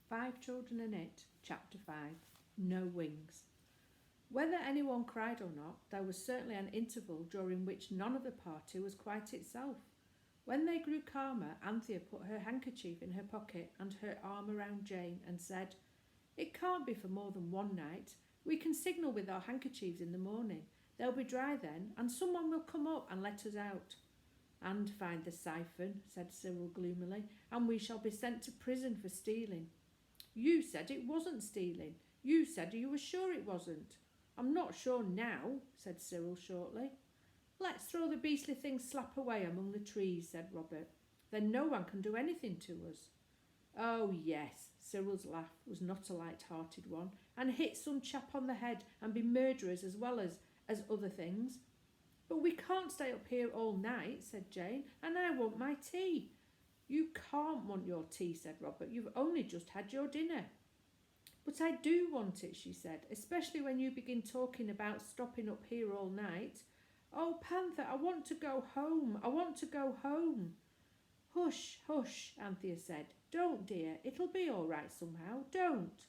5 Children in It, Chapter 5, No Wings. Whether anyone cried or not, there was certainly an interval during which none of the party was quite itself. When they grew calmer, Anthea put her handkerchief in her pocket and her arm around Jane and said, "It can't be for more than one night. We can signal with our handkerchiefs in the morning. They'll be dry then, and someone will come up and let us out." "And find the siphon," said Cyril gloomily, "and we shall be sent to prison for stealing." "You said it wasn't stealing. You said you were sure it wasn't." "I'm not sure now," said Cyril shortly. "Let's throw the beastly thing slap away among the trees," said Robert. "Then no one can do anything to us." "Oh, yes," Cyril's laugh was not a light-hearted one, "and hit some chap on the head and be murderers as well as other things." "But we can't stay up here all night," said Jane, "and I want my tea." "You can't want your tea," said Robert. "You've only just had your dinner." "But I do want it," she said, "especially when you begin talking about stopping up here all night." "Oh, Panther, I want to go home. I want to go home." "Hush, hush," Anthea said. "Don't, dear. It'll be all right somehow. Don't.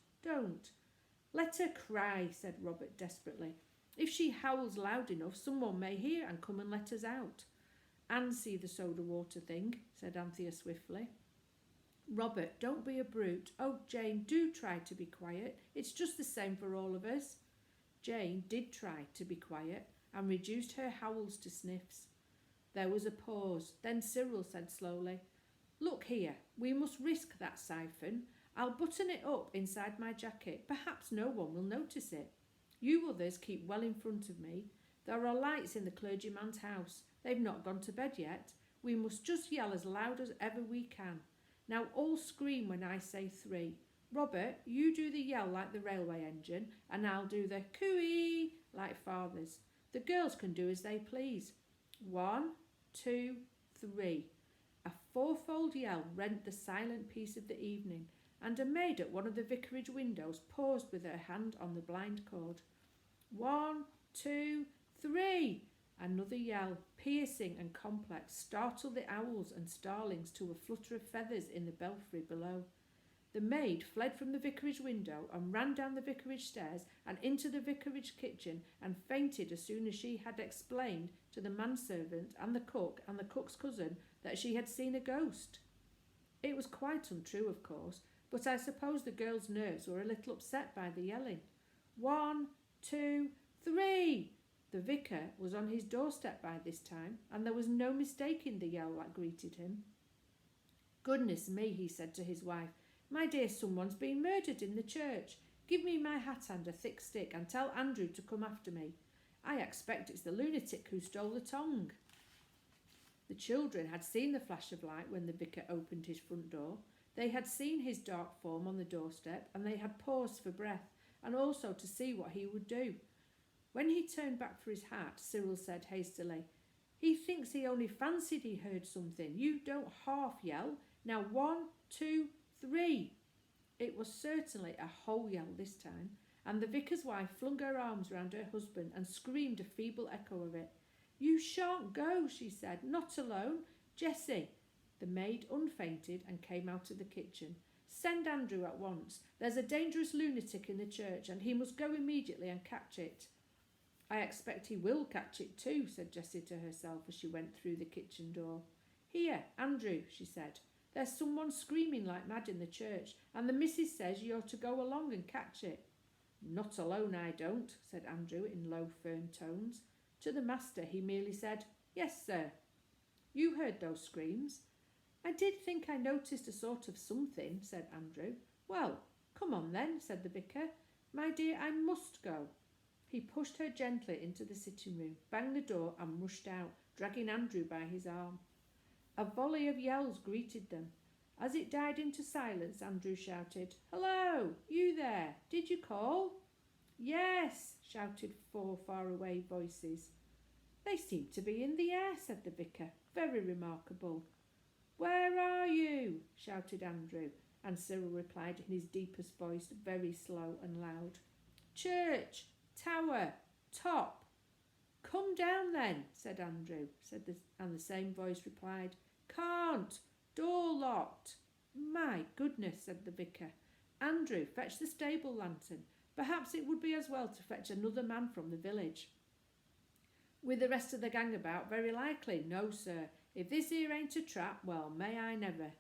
"Let her cry," said Robert desperately. "If she howls loud enough, someone may hear and come and let us out." "And see the soda water thing," said Anthea swiftly. "Robert, don't be a brute. Oh, Jane, do try to be quiet. It's just the same for all of us." Jane did try to be quiet and reduced her howls to sniffs. There was a pause. Then Cyril said slowly, "Look here, we must risk that siphon. I'll button it up inside my jacket. Perhaps no one will notice it. You others keep well in front of me. There are lights in the clergyman's house. They've not gone to bed yet. We must just yell as loud as ever we can. Now all scream when I say 3. Robert, you do the yell like the railway engine, and I'll do the cooey like father's. The girls can do as they please. 1, 2, 3. A fourfold yell rent the silent peace of the evening, and a maid at one of the vicarage windows paused with her hand on the blind cord. 1, 2, 3. Another yell, piercing and complex, startled the owls and starlings to a flutter of feathers in the belfry below. The maid fled from the vicarage window and ran down the vicarage stairs and into the vicarage kitchen and fainted as soon as she had explained to the manservant and the cook's cousin that she had seen a ghost. It was quite untrue, of course, but I suppose the girl's nerves were a little upset by the yelling. 1, 2, 3. The vicar was on his doorstep by this time, and there was no mistaking the yell that greeted him. "Goodness me," he said to his wife, "my dear, someone's been murdered in the church. Give me my hat and a thick stick and tell Andrew to come after me. I expect it's the lunatic who stole the tongue." The children had seen the flash of light when the vicar opened his front door. They had seen his dark form on the doorstep, and they had paused for breath and also to see what he would do. When he turned back for his hat, Cyril said hastily, "He thinks he only fancied he heard something. You don't half yell. Now 1, 2, 3. It was certainly a whole yell this time, and the vicar's wife flung her arms round her husband and screamed a feeble echo of it. "You shan't go," she said. "Not alone. Jessie." The maid unfainted and came out of the kitchen. "Send Andrew at once. There's a dangerous lunatic in the church, and he must go immediately and catch it." "I expect he will catch it too," said Jessie to herself as she went through the kitchen door. "Here, Andrew," she said. "There's someone screaming like mad in the church, and the missus says you're to go along and catch it." "Not alone, I don't," said Andrew in low, firm tones. To the master he merely said, "Yes, sir." "You heard those screams?" "I did think I noticed a sort of something," said Andrew. "Well, come on then," said the vicar. "My dear, I must go." He pushed her gently into the sitting room, banged the door and rushed out, dragging Andrew by his arm. A volley of yells greeted them. As it died into silence, Andrew shouted, "Hello, you there, did you call?" "Yes," shouted 4 faraway voices. "They seem to be in the air," said the vicar. "Very remarkable." "Where are you?" shouted Andrew, and Cyril replied in his deepest voice, very slow and loud. "Church, tower, top." "Come down then," said Andrew, and the same voice replied, "Can't, door locked." "My goodness," said the vicar. Andrew, fetch the stable lantern. Perhaps it would be as well to fetch another man from the village. With the rest of the gang about, very likely. No, sir. If this here ain't a trap, well, may I never.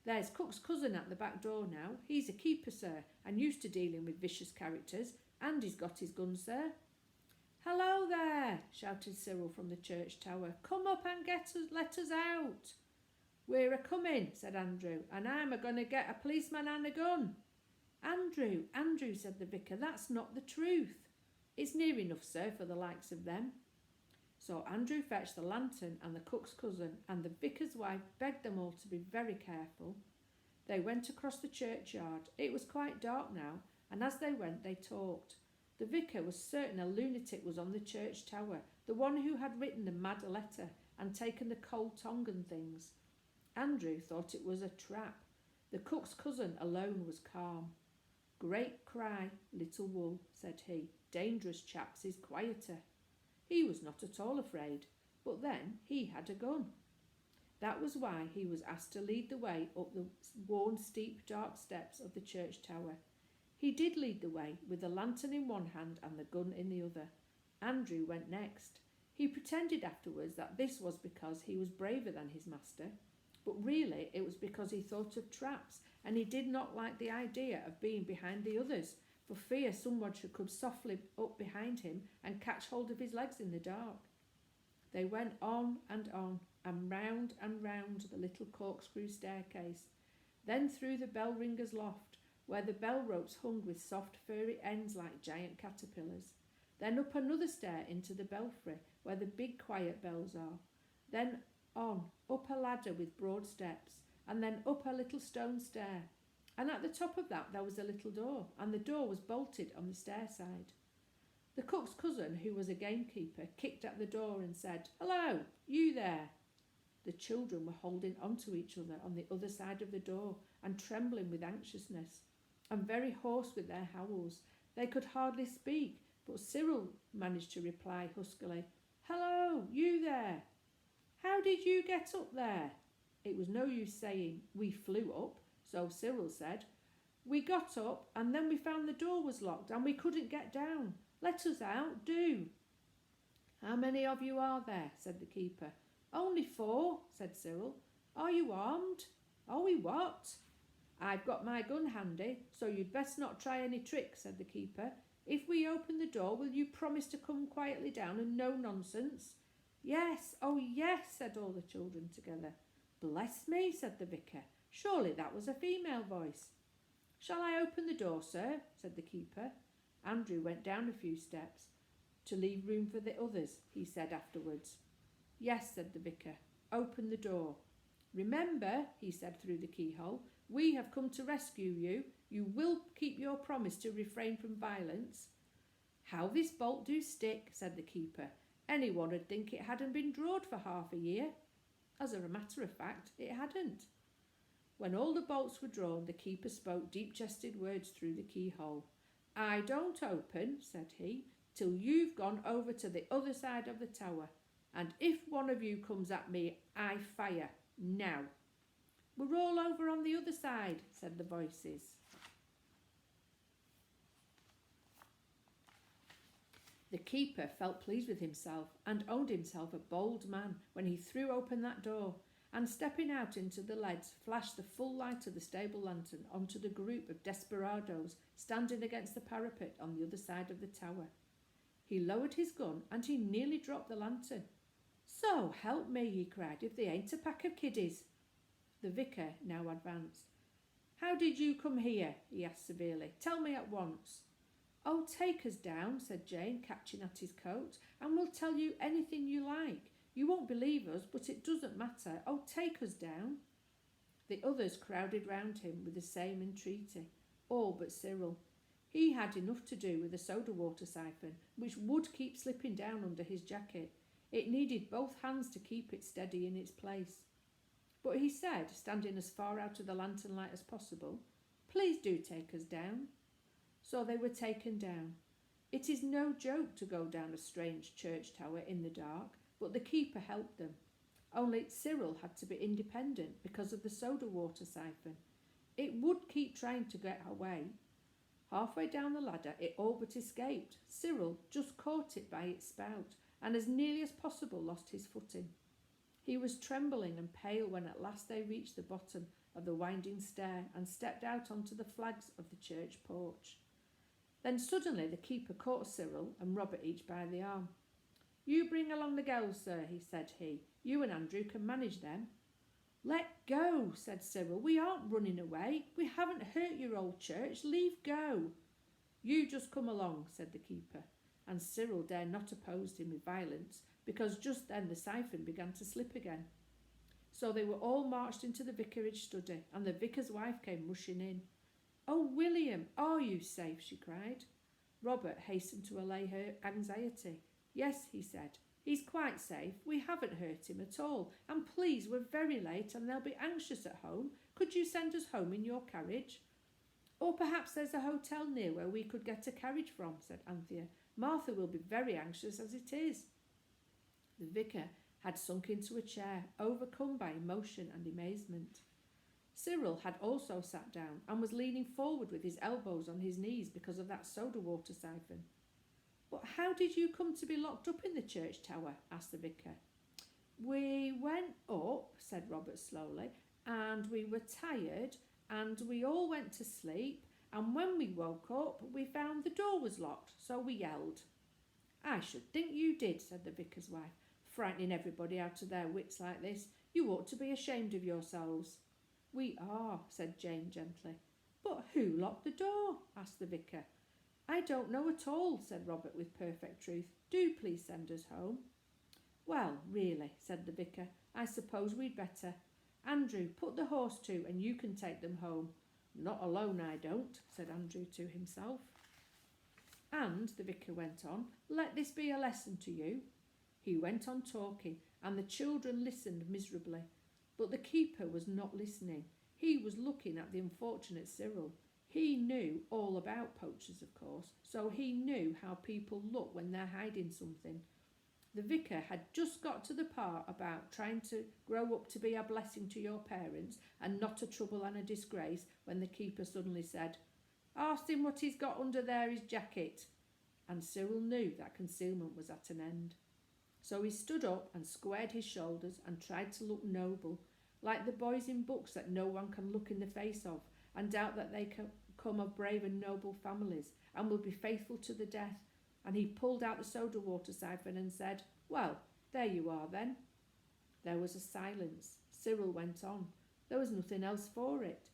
There's Cook's cousin at the back door now. He's a keeper, sir, and used to dealing with vicious characters, and he's got his gun, sir. Hello there, shouted Cyril from the church tower. Come up and let us out. We're a-coming, said Andrew, and I'm a-going to get a policeman and a gun. Andrew, said the vicar, that's not the truth. It's near enough, sir, for the likes of them. So Andrew fetched the lantern and the cook's cousin, and the vicar's wife begged them all to be very careful. They went across the churchyard. It was quite dark now, and as they went they talked. The vicar was certain a lunatic was on the church tower, the one who had written the mad letter and taken the cold tongue and things. Andrew thought it was a trap. The cook's cousin alone was calm. Great cry, little wool, said he. Dangerous chaps is quieter. He was not at all afraid, but then he had a gun. That was why he was asked to lead the way up the worn, steep, dark steps of the church tower. He did lead the way, with the lantern in one hand and the gun in the other. Andrew went next. He pretended afterwards that this was because he was braver than his master, but really it was because he thought of traps, and he did not like the idea of being behind the others, for fear someone should come softly up behind him and catch hold of his legs in the dark. They went on, and round the little corkscrew staircase, then through the bell ringer's loft, where the bell ropes hung with soft furry ends like giant caterpillars, then up another stair into the belfry, where the big quiet bells are, then on, up a ladder with broad steps, and then up a little stone stair. And at the top of that there was a little door, and the door was bolted on the stair side. The cook's cousin, who was a gamekeeper, kicked at the door and said, "Hello, you there." The children were holding on to each other on the other side of the door and trembling with anxiousness, and very hoarse with their howls. They could hardly speak, but Cyril managed to reply huskily, "Hello, you there. How did you get up there?" It was no use saying, "We flew up," so Cyril said, "We got up and then we found the door was locked and we couldn't get down. Let us out, do." "How many of you are there?" said the keeper. "Only 4, said Cyril. "Are you armed?" "Are we what?" "I've got my gun handy, so you'd best not try any tricks," said the keeper. "If we open the door, will you promise to come quietly down and no nonsense?" "Yes, oh yes," said all the children together. "Bless me," said the vicar. "Surely that was a female voice." "Shall I open the door, sir?" said the keeper. Andrew went down a few steps. "To leave room for the others," he said afterwards. "Yes," said the vicar. "Open the door. Remember," he said through the keyhole, "we have come to rescue you. You will keep your promise to refrain from violence." "How this bolt do stick," said the keeper. "Anyone would think it hadn't been drawed for half a year." As a matter of fact, it hadn't. When all the bolts were drawn, the keeper spoke deep-chested words through the keyhole. "I don't open," said he, "till you've gone over to the other side of the tower. And if one of you comes at me, I fire. Now." "We're all over on the other side," said the voices. The keeper felt pleased with himself and owned himself a bold man when he threw open that door and, stepping out into the leads, flashed the full light of the stable lantern onto the group of desperadoes standing against the parapet on the other side of the tower. He lowered his gun and he nearly dropped the lantern. "So help me," he cried, "if they ain't a pack of kiddies." The vicar now advanced. "How did you come here?" he asked severely. "Tell me at once." "Oh, take us down," said Jane, catching at his coat, "and we'll tell you anything you like. You won't believe us, but it doesn't matter. Oh, take us down." The others crowded round him with the same entreaty, all but Cyril. He had enough to do with the soda water siphon, which would keep slipping down under his jacket. It needed both hands to keep it steady in its place. But he said, standing as far out of the lantern light as possible, "Please do take us down." So they were taken down. It is no joke to go down a strange church tower in the dark, but the keeper helped them. Only Cyril had to be independent because of the soda water siphon. It would keep trying to get away. Halfway down the ladder, it all but escaped. Cyril just caught it by its spout and as nearly as possible lost his footing. He was trembling and pale when at last they reached the bottom of the winding stair and stepped out onto the flags of the church porch. Then suddenly the keeper caught Cyril and Robert each by the arm. "You bring along the girls, sir," said he. "You and Andrew can manage them." "Let go," said Cyril. "We aren't running away. We haven't hurt your old church. Leave go." "You just come along," said the keeper, and Cyril dared not oppose him with violence because just then the siphon began to slip again. So they were all marched into the vicarage study and the vicar's wife came rushing in. "Oh, William, are you safe?" she cried. Robert hastened to allay her anxiety. "Yes," he said, "he's quite safe. We haven't hurt him at all. And please, we're very late and they'll be anxious at home. Could you send us home in your carriage?" "Or perhaps there's a hotel near where we could get a carriage from," said Anthea. "Martha will be very anxious as it is." The vicar had sunk into a chair, overcome by emotion and amazement. Cyril had also sat down and was leaning forward with his elbows on his knees because of that soda water siphon. "But how did you come to be locked up in the church tower?" asked the vicar. "We went up," said Robert slowly, "and we were tired and we all went to sleep, and when we woke up we found the door was locked, so we yelled." "I should think you did," said the vicar's wife, "frightening everybody out of their wits like this. You ought to be ashamed of yourselves." "We are," said Jane gently. "But who locked the door?" asked the vicar. "I don't know at all," said Robert with perfect truth. "Do please send us home." "Well, really," said the vicar, "I suppose we'd better. Andrew, put the horse to and you can take them home." "Not alone, I don't," said Andrew to himself. "And," the vicar went on, "let this be a lesson to you." He went on talking and the children listened miserably. But the keeper was not listening. He was looking at the unfortunate Cyril. He knew all about poachers, of course, so he knew how people look when they're hiding something. The vicar had just got to the part about trying to grow up to be a blessing to your parents and not a trouble and a disgrace when the keeper suddenly said, "Ask him what he's got under there, his jacket." And Cyril knew that concealment was at an end. So he stood up and squared his shoulders and tried to look noble, like the boys in books that no one can look in the face of and doubt that they come of brave and noble families and will be faithful to the death. And he pulled out the soda water siphon and said, "Well, there you are then." There was a silence. Cyril went on. There was nothing else for it.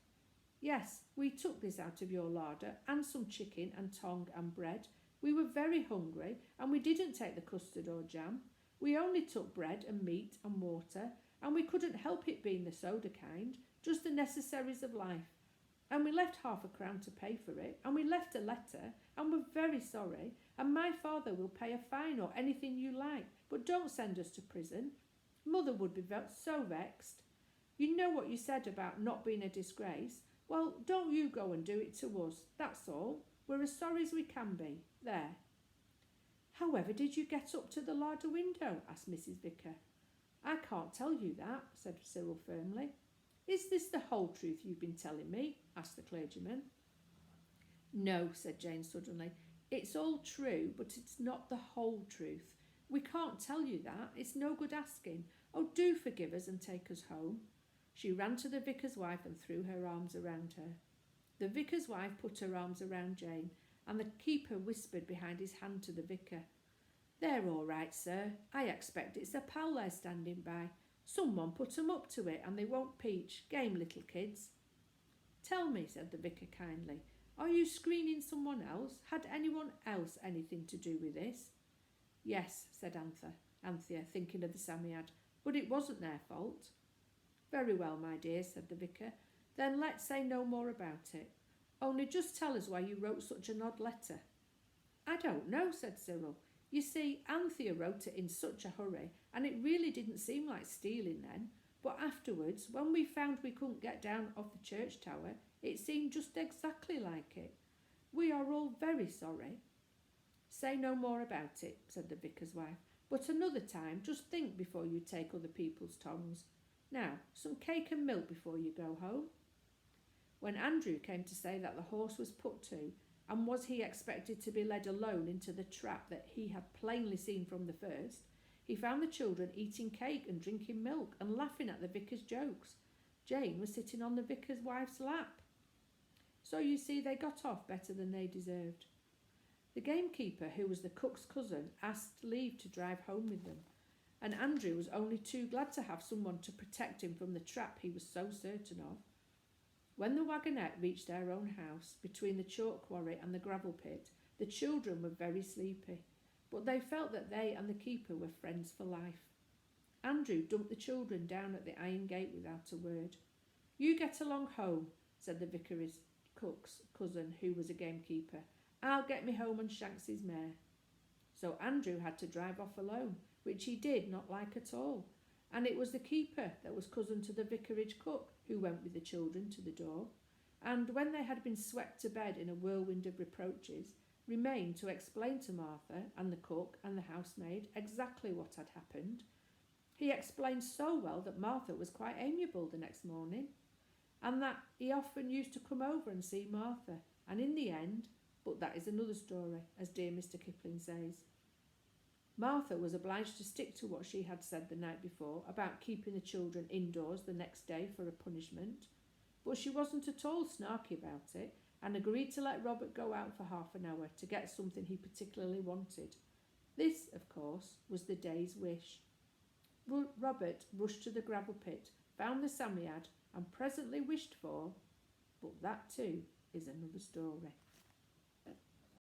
"Yes, we took this out of your larder and some chicken and tongue and bread. We were very hungry and we didn't take the custard or jam. We only took bread and meat and water, and we couldn't help it being the soda kind, just the necessaries of life. And we left £0.50 to pay for it, and we left a letter, and we're very sorry, and my father will pay a fine or anything you like, but don't send us to prison. Mother would be so vexed. You know what you said about not being a disgrace? Well, don't you go and do it to us, that's all. We're as sorry as we can be. There." "However did you get up to the larder window?" asked Mrs. Vicar. "I can't tell you that," said Cyril firmly. "Is this the whole truth you've been telling me?" asked the clergyman. "No," said Jane suddenly. "It's all true, but it's not the whole truth. We can't tell you that. It's no good asking. Oh, do forgive us and take us home." She ran to the vicar's wife and threw her arms around her. The vicar's wife put her arms around Jane, and the keeper whispered behind his hand to the vicar, "They're all right, sir. I expect it's a pal they're standing by. Someone put 'em up to it and they won't peach. Game little kids." "Tell me," said the vicar kindly, "are you screening someone else? Had anyone else anything to do with this?" "Yes," said Anthea, thinking of the Psammead, "but it wasn't their fault." "Very well, my dear," said the vicar. "Then let's say no more about it. Only just tell us why you wrote such an odd letter." "I don't know," said Cyril. "You see, Anthea wrote it in such a hurry, and it really didn't seem like stealing then. But afterwards, when we found we couldn't get down off the church tower, it seemed just exactly like it. We are all very sorry." "Say no more about it," said the vicar's wife. "But another time, just think before you take other people's tongues. Now, some cake and milk before you go home." when Andrew came to say that the horse was put to, and was he expected to be led alone into the trap that he had plainly seen from the first, he found the children eating cake and drinking milk and laughing at the vicar's jokes. Jane was sitting on the vicar's wife's lap. So you see, they got off better than they deserved. The gamekeeper, who was the cook's cousin, asked leave to drive home with them, and Andrew was only too glad to have someone to protect him from the trap he was so certain of. When the wagonette reached their own house, between the chalk quarry and the gravel pit, the children were very sleepy, but they felt that they and the keeper were friends for life. Andrew dumped the children down at the iron gate without a word. "You get along home," said the vicar's cook's cousin, who was a gamekeeper. "I'll get me home on Shanks's mare." So Andrew had to drive off alone, which he did not like at all, and it was the keeper that was cousin to the vicarage cook who went with the children to the door, and when they had been swept to bed in a whirlwind of reproaches, remained to explain to Martha and the cook and the housemaid exactly what had happened. He explained so well that Martha was quite amiable the next morning, and that he often used to come over and see Martha, and in the end, but that is another story, as dear Mr. Kipling says, Martha was obliged to stick to what she had said the night before about keeping the children indoors the next day for a punishment, but she wasn't at all snarky about it, and agreed to let Robert go out for half an hour to get something he particularly wanted. This, of course, was the day's wish. Robert rushed to the gravel pit, found the Psammead, and presently wished for, but that too is another story.